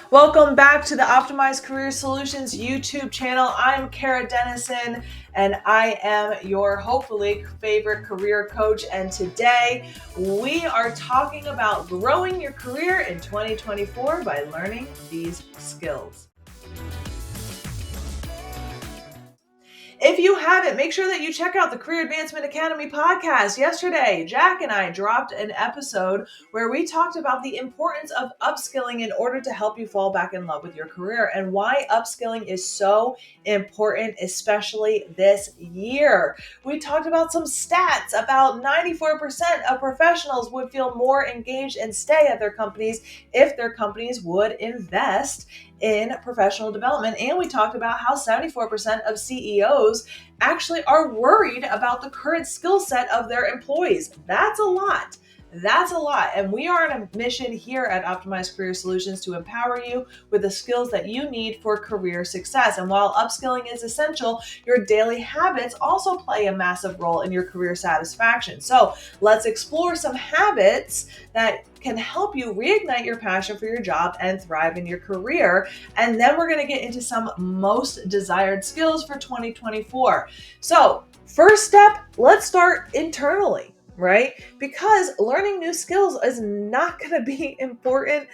Welcome back to the Optimized Career Solutions YouTube channel. I'm Kara Dennison, and I am your hopefully favorite career coach. And today we are talking about growing your career in 2024 by learning these skills. If you haven't, make sure that you check out the Career Advancement Academy podcast. Yesterday, Jack and I dropped an episode where we talked about the importance of upskilling in order to help you fall back in love with your career and why upskilling is so important, especially this year. We talked about some stats. About 94% of professionals would feel more engaged and stay at their companies if their companies would invest in professional development. And we talked about how 74% of CEOs actually are worried about the current skill set of their employees. That's a lot. That's a lot. And we are on a mission here at Optimized Career Solutions to empower you with the skills that you need for career success. And while upskilling is essential, your daily habits also play a massive role in your career satisfaction. So let's explore some habits that can help you reignite your passion for your job and thrive in your career. And then we're going to get into some most desired skills for 2024. So first step, let's start internally. Right? Because learning new skills is not going to be important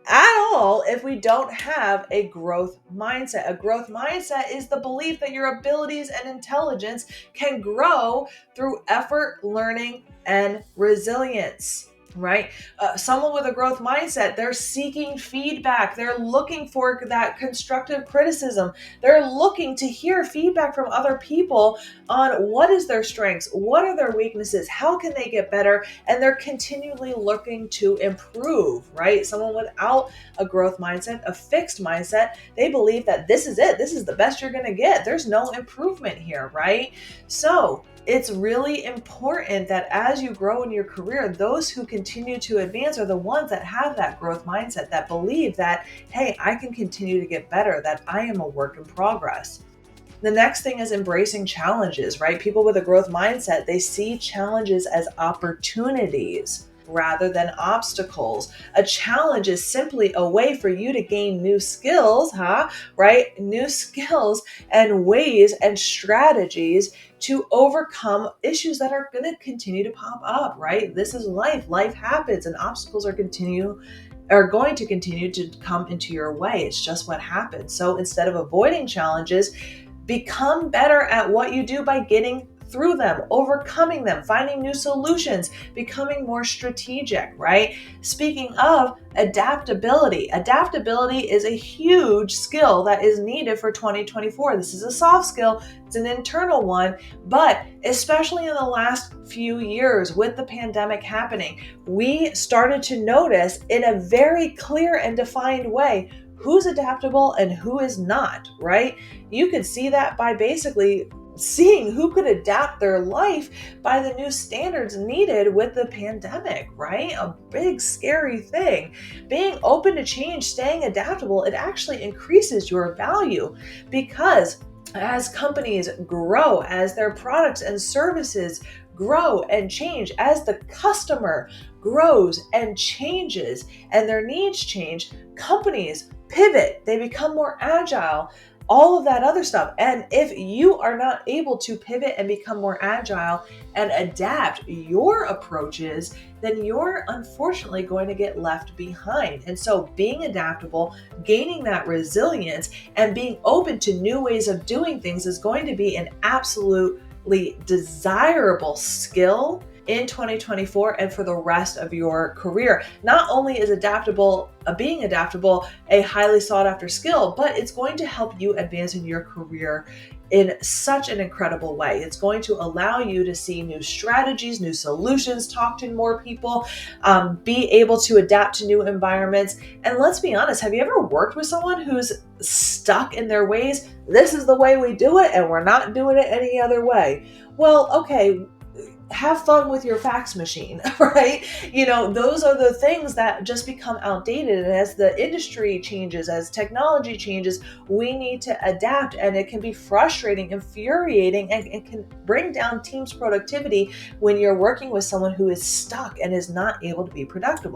at all if we don't have a growth mindset. A growth mindset is the belief that your abilities and intelligence can grow through effort, learning, and resilience. Right? Someone with a growth mindset, they're seeking feedback. They're looking for that constructive criticism. They're looking to hear feedback from other people on what is their strengths, what are their weaknesses, how can they get better, and they're continually looking to improve, right? Someone without a growth mindset, a fixed mindset, they believe that this is it. This is the best you're going to get. There's no improvement here, right? So it's really important that as you grow in your career, those who continue to advance are the ones that have that growth mindset, that believe that, hey, I can continue to get better, that I am a work in progress. The next thing is embracing challenges, right? People with a growth mindset, they see challenges as opportunities rather than obstacles. A challenge is simply a way for you to gain new skills, right? New skills and ways and strategies to overcome issues that are going to continue to pop up, right? This is life. Life happens and obstacles are going to continue to come into your way. It's just what happens. So instead of avoiding challenges, become better at what you do by getting through them, overcoming them, finding new solutions, becoming more strategic, right? Speaking of adaptability is a huge skill that is needed for 2024. This is a soft skill, it's an internal one, but especially in the last few years with the pandemic happening, we started to notice in a very clear and defined way who's adaptable and who is not, right? You could see that by basically seeing who could adapt their life by the new standards needed with the pandemic, right? A big, scary thing. Being open to change, staying adaptable, it actually increases your value because as companies grow, as their products and services grow and change, as the customer grows and changes and their needs change, companies pivot, they become more agile, all of that other stuff. And if you are not able to pivot and become more agile and adapt your approaches, then you're unfortunately going to get left behind. And so being adaptable, gaining that resilience, and being open to new ways of doing things is going to be an absolutely desirable skill in 2024 and for the rest of your career. Not only is being adaptable a highly sought after skill, but it's going to help you advance in your career in such an incredible way. It's going to allow you to see new strategies, new solutions, talk to more people, be able to adapt to new environments. And let's be honest, have you ever worked with someone who's stuck in their ways? This is the way we do it and we're not doing it any other way. Well, okay, have fun with your fax machine, right? Those are the things that just become outdated. And as the industry changes, as technology changes, we need to adapt. And it can be frustrating, infuriating, and it can bring down teams' productivity when you're working with someone who is stuck and is not able to be productive.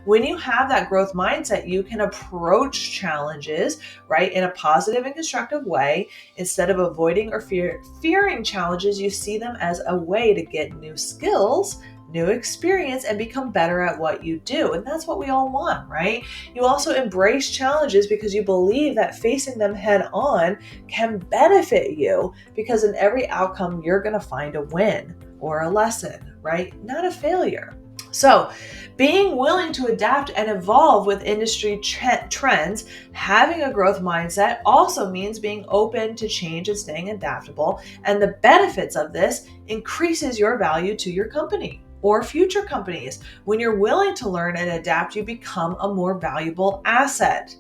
When you have that growth mindset, you can approach challenges, right, in a positive and constructive way. Instead of avoiding or fearing challenges, you see them as a way to get new skills, new experience, and become better at what you do. And that's what we all want, right? You also embrace challenges because you believe that facing them head on can benefit you, because in every outcome, you're going to find a win or a lesson, right? Not a failure. So, being willing to adapt and evolve with industry trends, having a growth mindset also means being open to change and staying adaptable. And the benefits of this increases your value to your company or future companies. When you're willing to learn and adapt, you become a more valuable asset.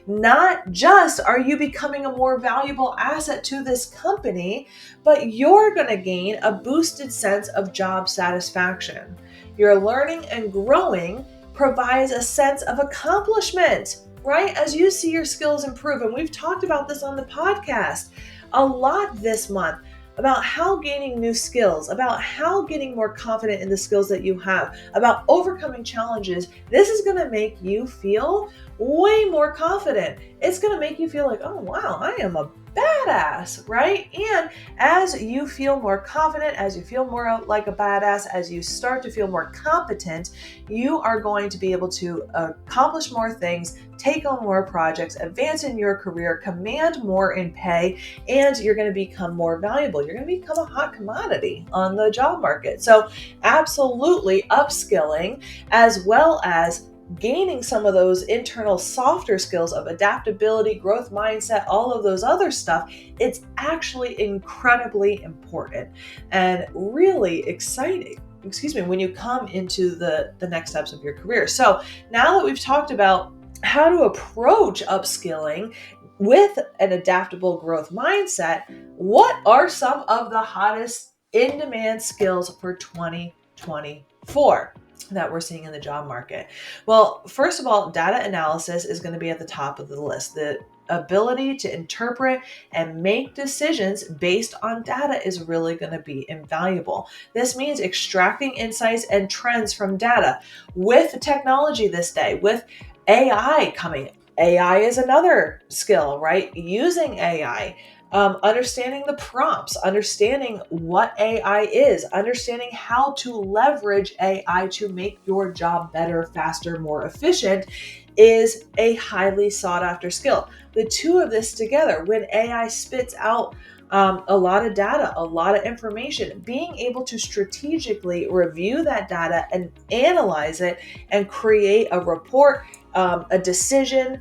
Not just are you becoming a more valuable asset to this company, but you're going to gain a boosted sense of job satisfaction. Your learning and growing provides a sense of accomplishment, right? As you see your skills improve. And we've talked about this on the podcast a lot this month, about how gaining new skills, about how getting more confident in the skills that you have, about overcoming challenges. This is going to make you feel way more confident. It's going to make you feel like, oh, wow, I am a badass, right? And as you feel more confident, as you feel more like a badass, as you start to feel more competent, you are going to be able to accomplish more things, take on more projects, advance in your career, command more in pay, and you're going to become more valuable. You're going to become a hot commodity on the job market. So absolutely upskilling, as well as gaining some of those internal softer skills of adaptability, growth mindset, all of those other stuff, it's actually incredibly important and really exciting, when you come into the next steps of your career. So now that we've talked about how to approach upskilling with an adaptable growth mindset, what are some of the hottest in-demand skills for 2024? That we're seeing in the job market? Well, first of all, data analysis is going to be at the top of the list. The ability to interpret and make decisions based on data is really going to be invaluable. This means extracting insights and trends from data. With technology this day, with AI coming, AI is another skill, right? Using AI. Understanding the prompts, understanding what AI is, understanding how to leverage AI to make your job better, faster, more efficient is a highly sought after skill. The two of this together, when AI spits out a lot of data, a lot of information, being able to strategically review that data and analyze it and create a report, a decision,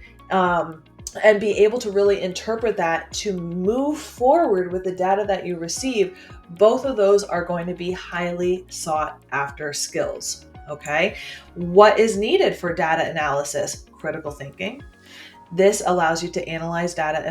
and be able to really interpret that to move forward with the data that you receive, both of those are going to be highly sought after skills. Okay. What is needed for data analysis? Critical thinking. This allows you to analyze data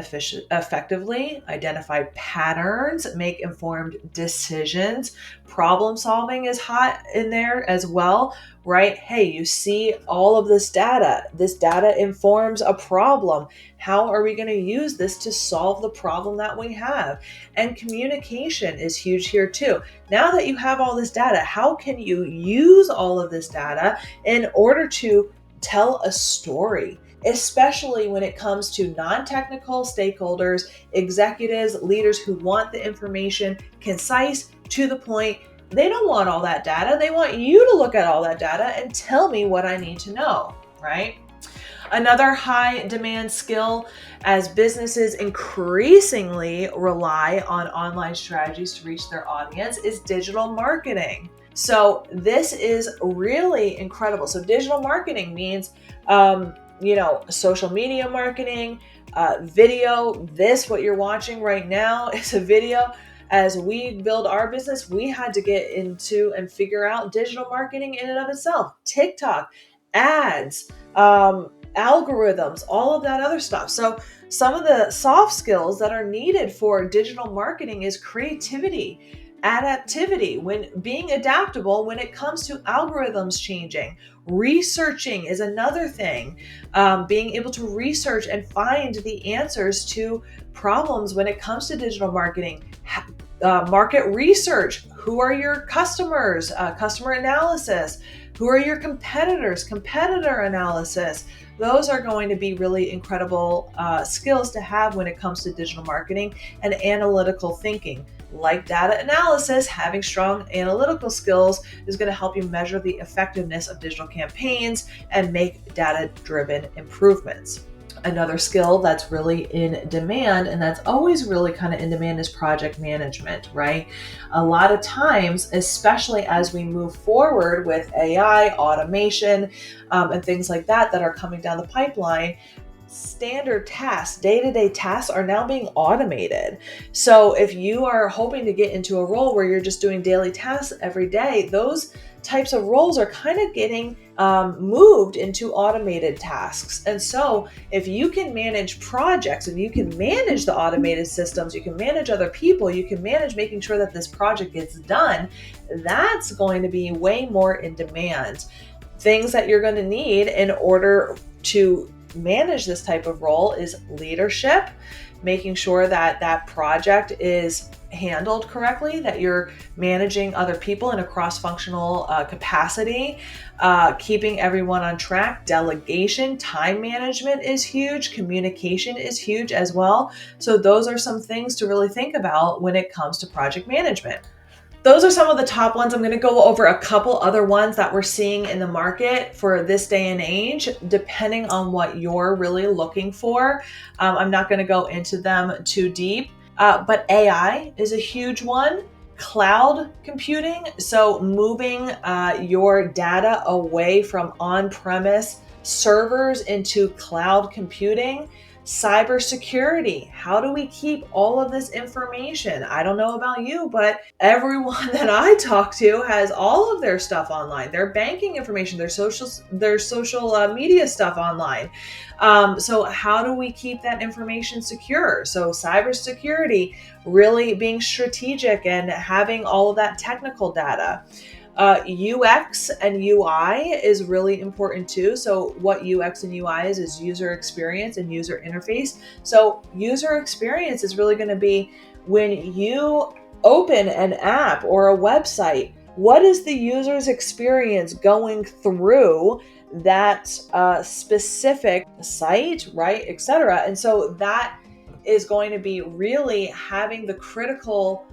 effectively, identify patterns, make informed decisions. Problem solving is hot in there as well, right? Hey, you see all of this data. This data informs a problem. How are we going to use this to solve the problem that we have? And communication is huge here too. Now that you have all this data, how can you use all of this data in order to tell a story? Especially when it comes to non-technical stakeholders, executives, leaders who want the information concise, to the point. They don't want all that data. They want you to look at all that data and tell me what I need to know, right? Another high demand skill, as businesses increasingly rely on online strategies to reach their audience, is digital marketing. So this is really incredible. So digital marketing means social media marketing, video. What you're watching right now is a video. As we build our business, we had to get into and figure out digital marketing in and of itself. TikTok, ads, algorithms, all of that other stuff. So some of the soft skills that are needed for digital marketing is creativity, Adaptivity, when being adaptable when it comes to algorithms changing. Researching is another thing. Being able to research and find the answers to problems when it comes to digital marketing. Market research. Who are your customers? Customer analysis. Who are your competitors? Competitor analysis. Those are going to be really incredible skills to have when it comes to digital marketing and analytical thinking. Like data analysis, having strong analytical skills is going to help you measure the effectiveness of digital campaigns and make data-driven improvements. Another skill that's really in demand, and that's always really kind of in demand, is project management, right? A lot of times, especially as we move forward with AI, automation, and things like that are coming down the pipeline, standard tasks, day-to-day tasks are now being automated. So if you are hoping to get into a role where you're just doing daily tasks every day, those types of roles are kind of getting moved into automated tasks. And so if you can manage projects and you can manage the automated systems, you can manage other people, you can manage making sure that this project gets done, that's going to be way more in demand. Things that you're going to need in order to manage this type of role is leadership, making sure that that project is handled correctly, that you're managing other people in a cross-functional capacity, keeping everyone on track. Delegation, time management is huge. Communication is huge as well. So those are some things to really think about when it comes to project management. Those are some of the top ones. I'm going to go over a couple other ones that we're seeing in the market for this day and age, depending on what you're really looking for. I'm not going to go into them too deep, but AI is a huge one. Cloud computing, so moving your data away from on-premise servers into cloud computing. Cybersecurity. How do we keep all of this information? I don't know about you, but everyone that I talk to has all of their stuff online, their banking information, their social media stuff online. So how do we keep that information secure? So cybersecurity, really being strategic and having all of that technical data. UX and UI is really important too. So what UX and UI is user experience and user interface. So user experience is really going to be when you open an app or a website, what is the user's experience going through that specific site, right, etc. And so that is going to be really having the critical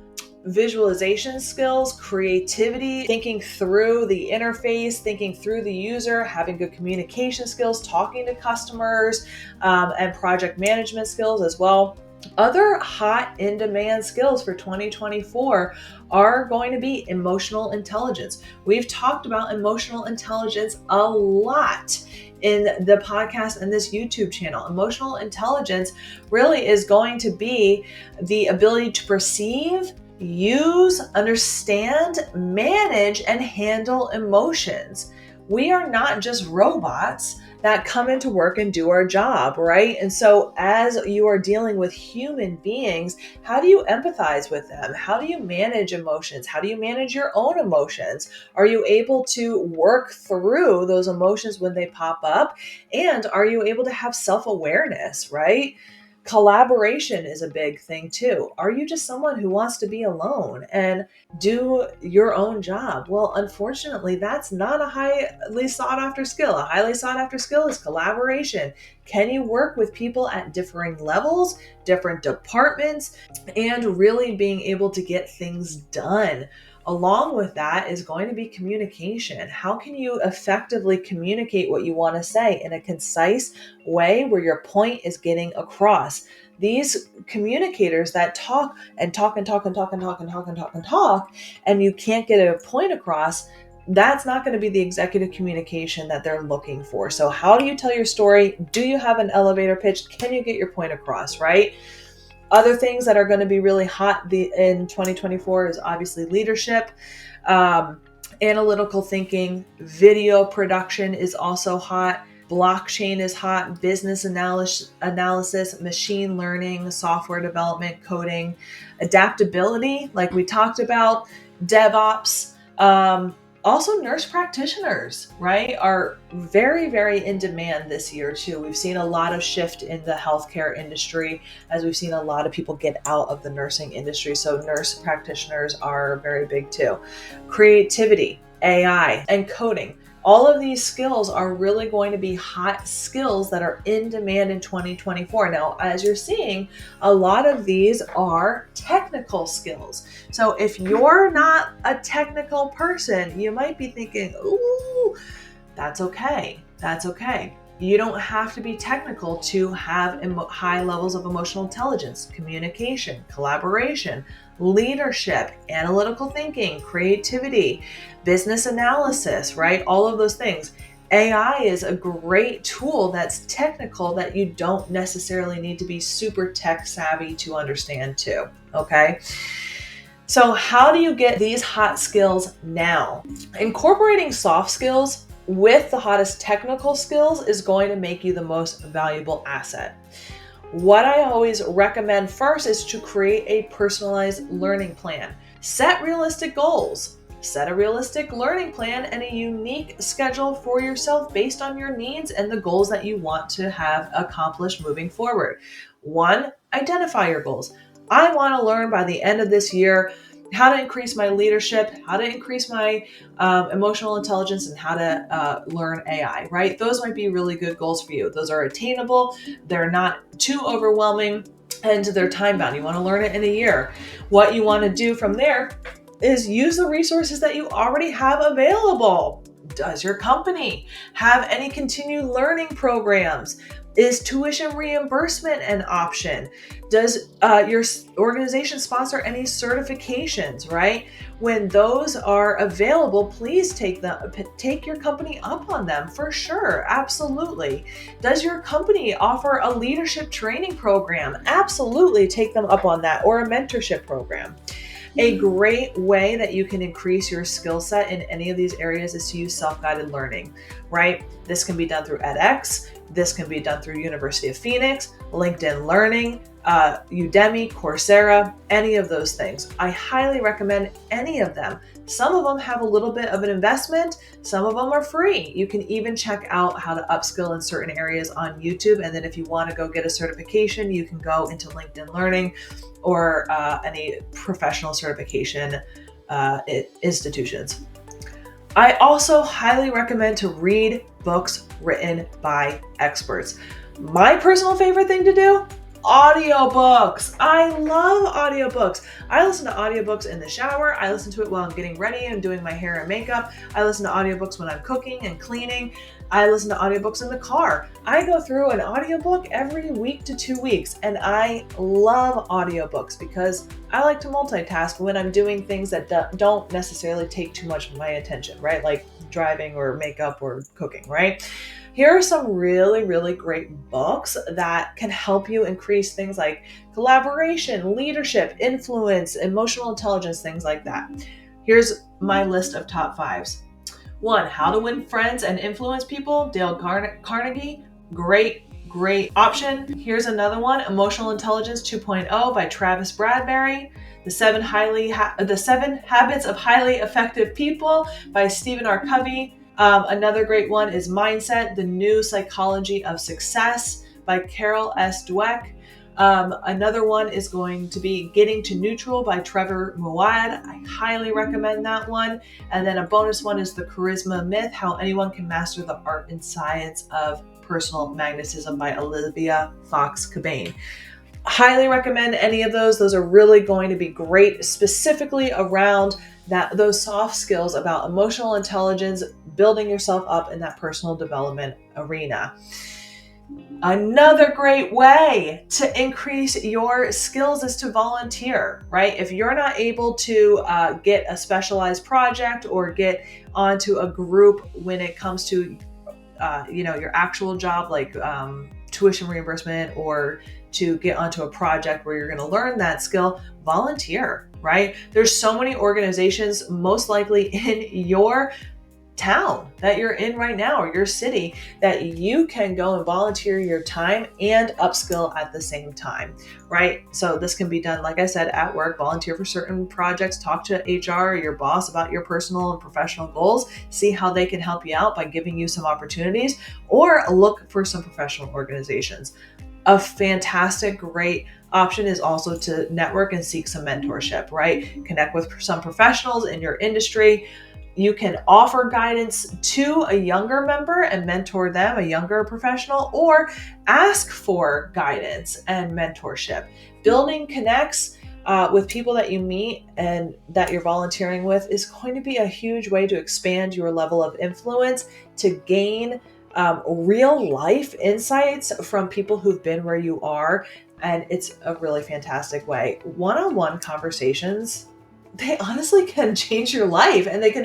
visualization skills, creativity, thinking through the interface, thinking through the user, having good communication skills, talking to customers, and project management skills as well. Other hot in-demand skills for 2024 are going to be emotional intelligence. We've talked about emotional intelligence a lot in the podcast and this YouTube channel. Emotional intelligence really is going to be the ability to perceive, use, understand, manage, and handle emotions. We are not just robots that come into work and do our job, right? And so as you are dealing with human beings, how do you empathize with them? How do you manage emotions? How do you manage your own emotions? Are you able to work through those emotions when they pop up? And are you able to have self-awareness, right? Collaboration is a big thing too. Are you just someone who wants to be alone and do your own job? Well, unfortunately, that's not a highly sought after skill. A highly sought after skill is collaboration. Can you work with people at differing levels, different departments, and really being able to get things done? Along with that is going to be communication. How can you effectively communicate what you want to say in a concise way where your point is getting across? These communicators that talk and talk and talk and talk and talk and talk and talk and talk, and you can't get a point across, that's not going to be the executive communication that they're looking for. So how do you tell your story? Do you have an elevator pitch? Can you get your point across, right? Other things that are going to be really hot in 2024 is obviously leadership, analytical thinking, video production is also hot. Blockchain is hot, business analysis, machine learning, software development, coding, adaptability, like we talked about, DevOps, also nurse practitioners, right, are very, very in demand this year too. We've seen a lot of shift in the healthcare industry as we've seen a lot of people get out of the nursing industry. So nurse practitioners are very big too. Creativity, AI, and coding. All of these skills are really going to be hot skills that are in demand in 2024. Now, as you're seeing, a lot of these are technical skills. So if you're not a technical person, you might be thinking, ooh, that's okay. That's okay. You don't have to be technical to have high levels of emotional intelligence, communication, collaboration, leadership, analytical thinking, creativity, business analysis, right? All of those things. AI is a great tool that's technical that you don't necessarily need to be super tech savvy to understand too, okay? So how do you get these hot skills now? Incorporating soft skills with the hottest technical skills is going to make you the most valuable asset. What I always recommend first is to create a personalized learning plan. Set realistic goals. Set a realistic learning plan and a unique schedule for yourself based on your needs and the goals that you want to have accomplished moving forward. 1, identify your goals. I want to learn by the end of this year how to increase my leadership, how to increase my emotional intelligence, and how to learn AI, right? Those might be really good goals for you. Those are attainable. They're not too overwhelming and they're time bound. You want to learn it in a year. What you want to do from there is use the resources that you already have available. Does your company have any continued learning programs? Is tuition reimbursement an option? Does your organization sponsor any certifications, right? When those are available, please take your company up on them for sure. Absolutely. Does your company offer a leadership training program? Absolutely take them up on that, or a mentorship program. A great way that you can increase your skill set in any of these areas is to use self-guided learning, right? This can be done through edX. This can be done through University of Phoenix, LinkedIn Learning, Udemy, Coursera, any of those things. I highly recommend any of them. Some of them have a little bit of an investment. Some of them are free. You can even check out how to upskill in certain areas on YouTube. And then if you want to go get a certification, you can go into LinkedIn Learning or any professional certification institutions. I also highly recommend to read books written by experts. My personal favorite thing to do, audiobooks. I love audiobooks. I listen to audiobooks in the shower. I listen to it while I'm getting ready and doing my hair and makeup. I listen to audiobooks when I'm cooking and cleaning. I listen to audiobooks in the car. I go through an audiobook every week to 2 weeks, and I love audiobooks because I like to multitask when I'm doing things that don't necessarily take too much of my attention, right? Like driving or makeup or cooking, right? Here are some really, really great books that can help you increase things like collaboration, leadership, influence, emotional intelligence, things like that. Here's my list of top 5s. 1, How to Win Friends and Influence People, Dale Carnegie. Great option. Here's another one, Emotional Intelligence 2.0 by Travis Bradberry. The 7 Habits of Highly Effective People by Stephen R. Covey. Another great one is Mindset, The New Psychology of Success by Carol S. Dweck. Another one is going to be Getting to Neutral by Trevor Muad. I highly recommend that one. And then a bonus one is The Charisma Myth, How Anyone Can Master the Art and Science of Personal Magnetism by Olivia Fox-Cabane. Highly recommend any of those. Those are really going to be great, specifically around those soft skills about emotional intelligence, building yourself up in that personal development arena. Another great way to increase your skills is to volunteer, right? If you're not able to get a specialized project or get onto a group when it comes to your actual job, like tuition reimbursement, or to get onto a project where you're going to learn that skill, volunteer, right? There's so many organizations, most likely in your town that you're in right now or your city that you can go and volunteer your time and upskill at the same time, right? So this can be done, like I said, at work, volunteer for certain projects, talk to HR or your boss about your personal and professional goals, see how they can help you out by giving you some opportunities, or look for some professional organizations. A fantastic, great option is also to network and seek some mentorship, right? Connect with some professionals in your industry. You can offer guidance to a younger member and mentor them, a younger professional, or ask for guidance and mentorship. Building connects with people that you meet and that you're volunteering with is going to be a huge way to expand your level of influence, to gain real life insights from people who've been where you are. And it's a really fantastic way. One-on-one conversations, they honestly can change your life, and they can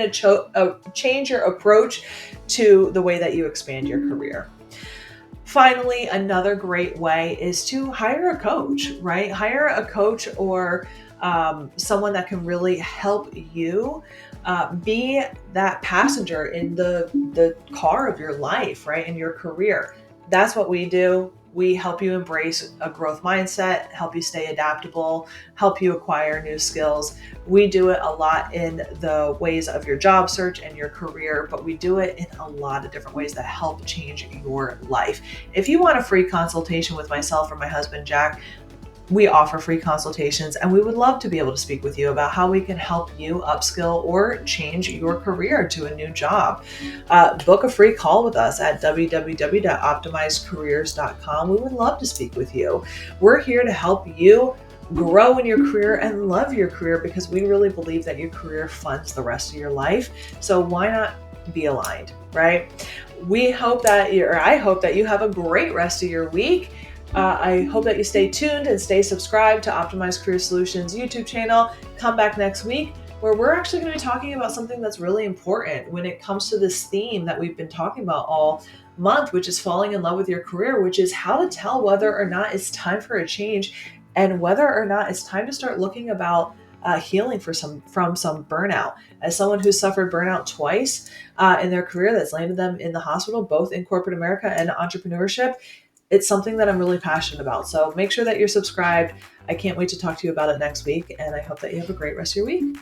change your approach to the way that you expand your career. Finally, another great way is to hire a coach, right? Hire a coach or someone that can really help you be that passenger in the car of your life, right? In your career. That's what we do. We help you embrace a growth mindset, help you stay adaptable, help you acquire new skills. We do it a lot in the ways of your job search and your career, but we do it in a lot of different ways that help change your life. If you want a free consultation with myself or my husband, Jack, we offer free consultations, and we would love to be able to speak with you about how we can help you upskill or change your career to a new job. Book a free call with us at www.optimizedcareers.com. We would love to speak with you. We're here to help you grow in your career and love your career, because we really believe that your career funds the rest of your life. So why not be aligned, right? I hope that you have a great rest of your week. I hope that you stay tuned and stay subscribed to Optimized Career Solutions YouTube channel. Come back next week, where we're actually going to be talking about something that's really important when it comes to this theme that we've been talking about all month, which is falling in love with your career, which is how to tell whether or not it's time for a change and whether or not it's time to start looking about healing from some burnout. As someone who's suffered burnout twice in their career, that's landed them in the hospital, both in corporate America and entrepreneurship, it's something that I'm really passionate about. So make sure that you're subscribed. I can't wait to talk to you about it next week, and I hope that you have a great rest of your week.